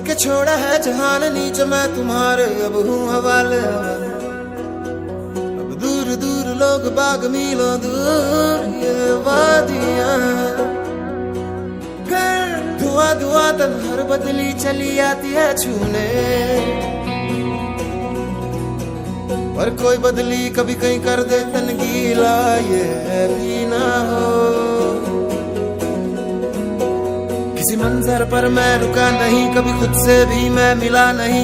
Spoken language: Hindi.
करके छोड़ा है जहान नीच मैं तुम्हारे अब हूँ हवाले। अब दूर दूर लोग बाग मीलों दूर ये वादियां, धुआं धुआं तन हर बदली चली आती है छूने, पर कोई बदली कभी कहीं कर दे तन गीला ये भी ना हो। किसी मंजर पर मैं रुका नहीं, कभी खुद से भी मैं मिला नहीं।